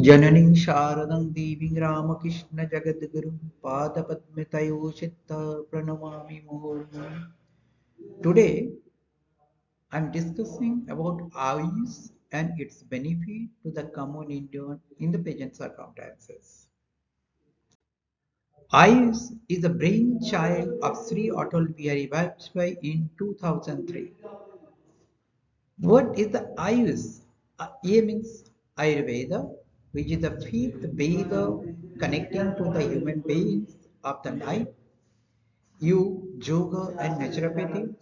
जननीं शारदं देवीं रामकृष्ण जगद्गुरुं पादपद्मतयोषित्ता प्रणमामि मुहुर्मुहुः. Today I'm discussing about Ayush and its benefit to the common Indian in the present circumstances. Ayush is the brainchild of Sri Atal Bihari Vajpayee in 2003. What is the Ayush? A means Ayurveda, which is the fifth Veda connecting to the human beings of the life. U, Yoga and Naturopathy.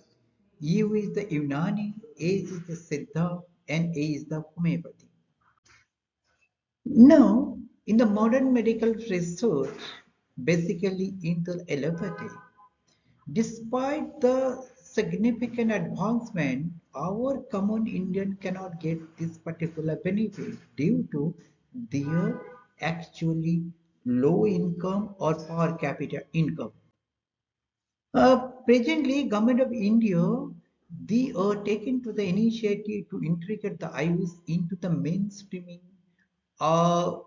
U is the Unani, A is the Siddha, and A is the Homeopathy. Now, in the modern medical research, basically in the allopathy, despite the significant advancement, our common Indian cannot get this particular benefit due to their actually low income or per capita income. Presently, Government of India, they are taking to the initiative to integrate the IVs into the mainstreaming uh,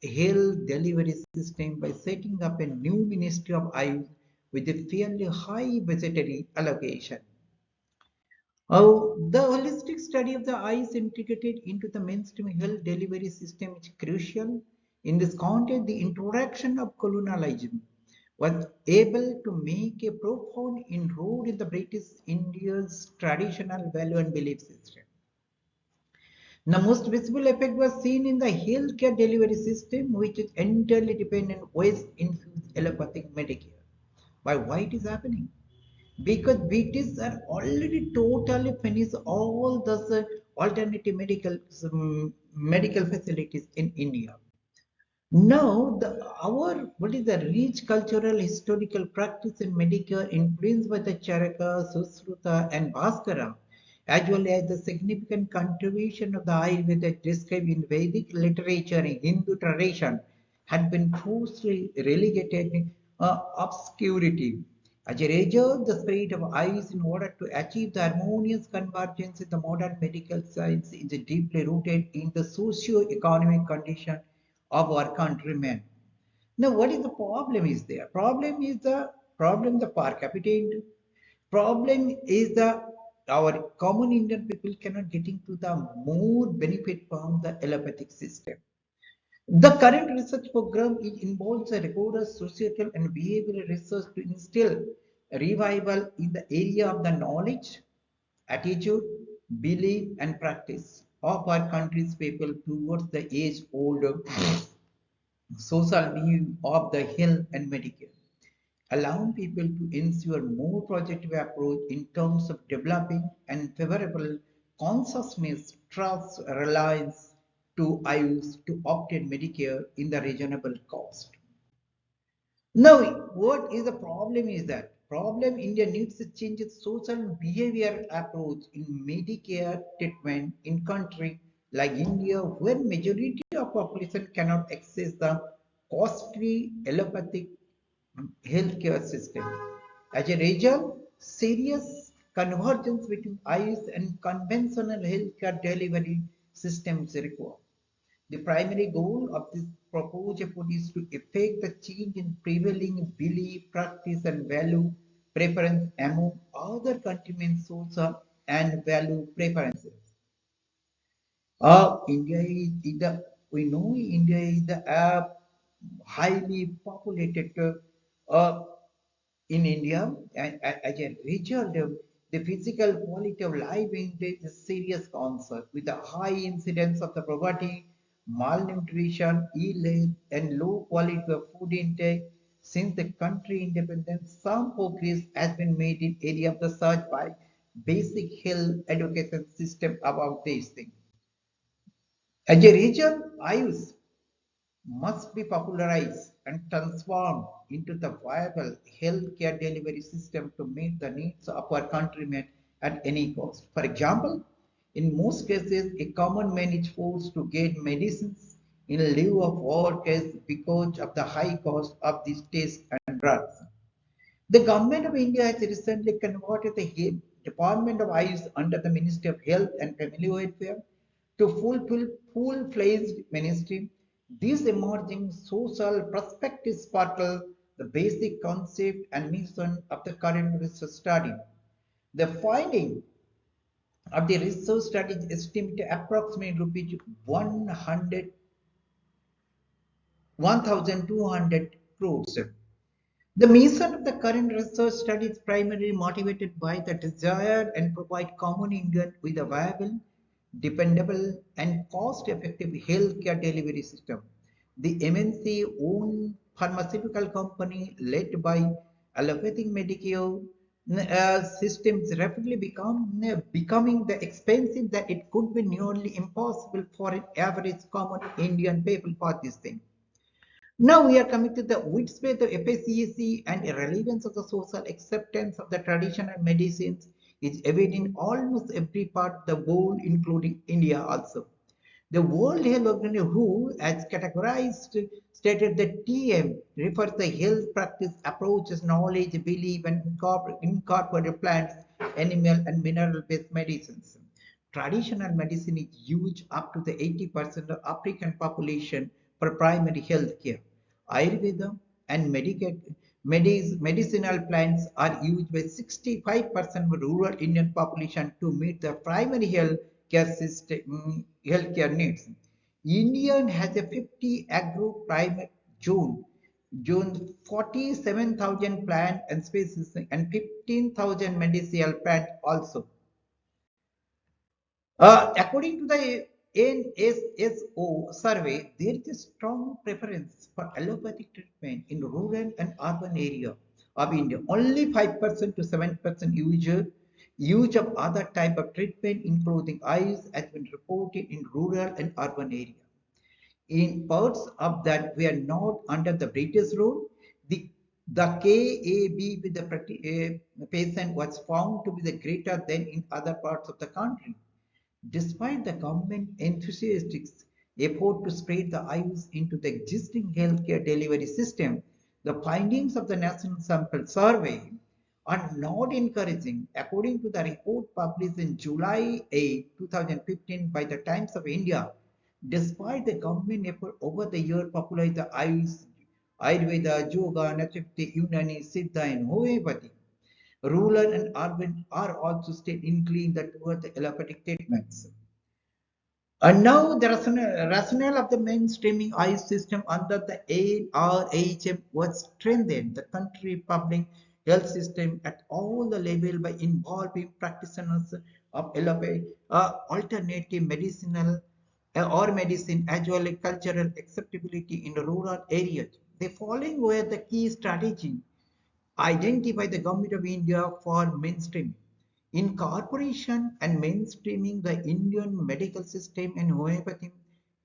health delivery system by setting up a new Ministry of IVs with a fairly high budgetary allocation. The holistic study of the eyes integrated into the mainstream health delivery system is crucial. In this context, the introduction of colonialism was able to make a profound inroad in the British India's traditional value and belief system. The most visible effect was seen in the healthcare delivery system, which is entirely dependent on West-infused allopathic Medicare. Why it is happening? Because British are already totally finished all those alternative medical facilities in India. Now, our what is the rich cultural historical practice in Medicare influenced by the Charaka, Susruta, and Bhaskara, as well as the significant contribution of the Ayurveda described in Vedic literature and Hindu tradition, had been forcibly relegated in obscurity. As a result, the spirit of Ayush, in order to achieve the harmonious convergence in the modern medical science, is deeply rooted in the socio-economic condition of our countrymen. Now, what is the problem is there? Problem the per capita income. Problem is the our common Indian people cannot getting to the more benefit from the allopathic system. The current research program involves a rigorous societal and behavioral research to instill a revival in the area of the knowledge, attitude, belief, and practice of our country's people towards the age-old social view of the health and medical, allowing people to ensure more positive approach in terms of developing and favorable consciousness, trust, reliance to use to obtain Medicare in the reasonable cost. Now, what is the problem is that problem India needs to change its social and behavior approach in Medicare treatment in country like India, where majority of population cannot access the costly allopathic healthcare system. As a result, serious convergence between ICE and conventional healthcare delivery systems is required. The primary goal of this proposed effort is to effect the change in prevailing belief, practice, and value preference among other countrymen social and value preferences. India is the we know India is the highly populated in India, and as a result, the physical quality of life in India is a serious concern with a high incidence of the poverty, malnutrition, ill health, and low quality of food intake. Since the country independence, some progress has been made in area of the search by basic health education system about these things. As a result, IUS must be popularized and transformed into the viable healthcare delivery system to meet the needs of our countrymen at any cost. For example, in most cases, a common man is forced to get medicines in lieu of work because of the high cost of these tests and drugs. The government of India has recently converted the Department of Ayush under the Ministry of Health and Family Welfare to fulfill full-fledged mainstream. These emerging social perspectives sparkle the basic concept and mission of the current research study. The finding of the research study is estimated approximately rupees 100 1,200 crores. The mission of the current research study is primarily motivated by the desire and provide common Indian with a viable, dependable, and cost-effective healthcare delivery system. The MNC-owned pharmaceutical company led by Allopathic medical systems rapidly becoming the expensive that it could be nearly impossible for an average common Indian people for this thing. Now we are coming to the widespread of efficacy and relevance of the social acceptance of the traditional medicines is evident in almost every part of the world, including India also. The World Health Organization, WHO, has categorized, stated that TM refers to health practice approaches, knowledge, belief, and incorporated plants, animal, and mineral-based medicines. Traditional medicine is used up to the 80% of African population for primary health care. Ayurveda and medicinal plants are used by 65% of rural Indian population to meet the primary health care system, healthcare needs. India has a 50 agro primate zone 47,000 plant and species and 15,000 medicinal plant also. According to the NSSO survey, there is a strong preference for allopathic treatment in rural and urban area of India. Only 5% to 7% use of other type of treatment, including eyes, has been reported in rural and urban area. In parts of that we are not under the British rule, the KAB with the patient was found to be the greater than in other parts of the country. Despite the government enthusiastic effort to spread the IUs into the existing healthcare delivery system, the findings of the National Sample Survey are not encouraging. According to the report published in July 8, 2015 by the Times of India, despite the government effort over the year to popularize the IUs, Ayurveda, Yoga, Naturopathy, Unani, Siddha, and Homeopathy, rural and urban are also still inclined toward the allopathic treatments. And now the rationale of the mainstreaming eye system under the ARHM was strengthened the country public health system at all the level by involving practitioners of allopathy, alternative medicinal or medicine as well as cultural acceptability in the rural areas. The following were the key strategy identified by the Government of India for mainstreaming. Incorporation and mainstreaming the Indian medical system and homeopathy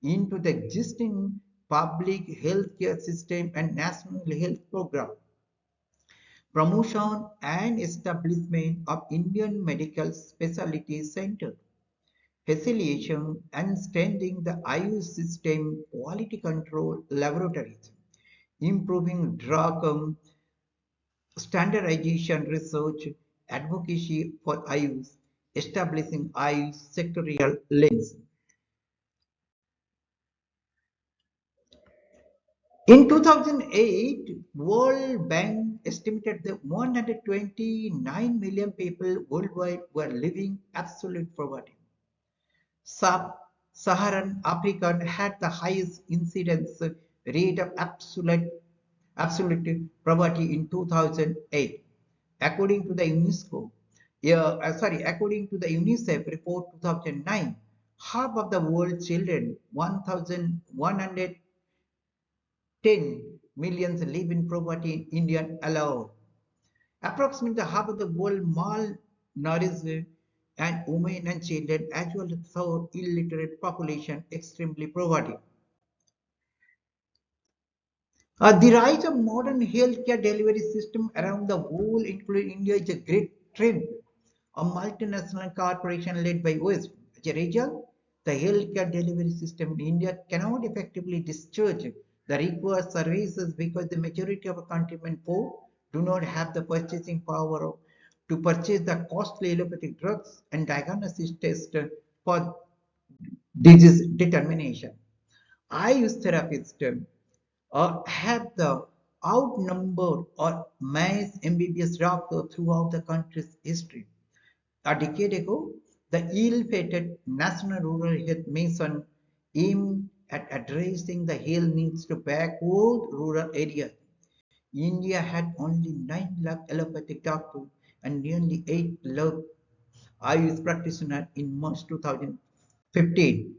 into the existing public healthcare system and national health program. Promotion and establishment of Indian medical specialty center. Facilitation and strengthening the IU system quality control laboratories. Improving drug standardization research, advocacy for IUs, establishing IUs sectorial links. In 2008, World Bank estimated that 129 million people worldwide were living absolute poverty. Sub-Saharan Africa had the highest incidence rate of absolute poverty in 2008. According to the according to the UNICEF report 2009, half of the world's children, 1,110 millions, live in poverty in India alone. Approximately half of the world malnourished and women and children as well as third illiterate population extremely poverty. The rise of modern healthcare delivery system around the world, including India, is a great trend. A multinational corporation led by West. As a result, the healthcare delivery system in India cannot effectively discharge the required services because the majority of countrymen poor do not have the purchasing power to purchase the costly allopathic drugs and diagnosis tests for disease determination. Ayush therapists have the outnumbered or mass MBBS doctor throughout the country's history. A decade ago, the ill-fated National Rural Health Mission aimed at addressing the health needs to backward rural areas. India had only 9 lakh allopathic doctors and nearly 8 lakh Ayush practitioners in March 2015.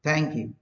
Thank you.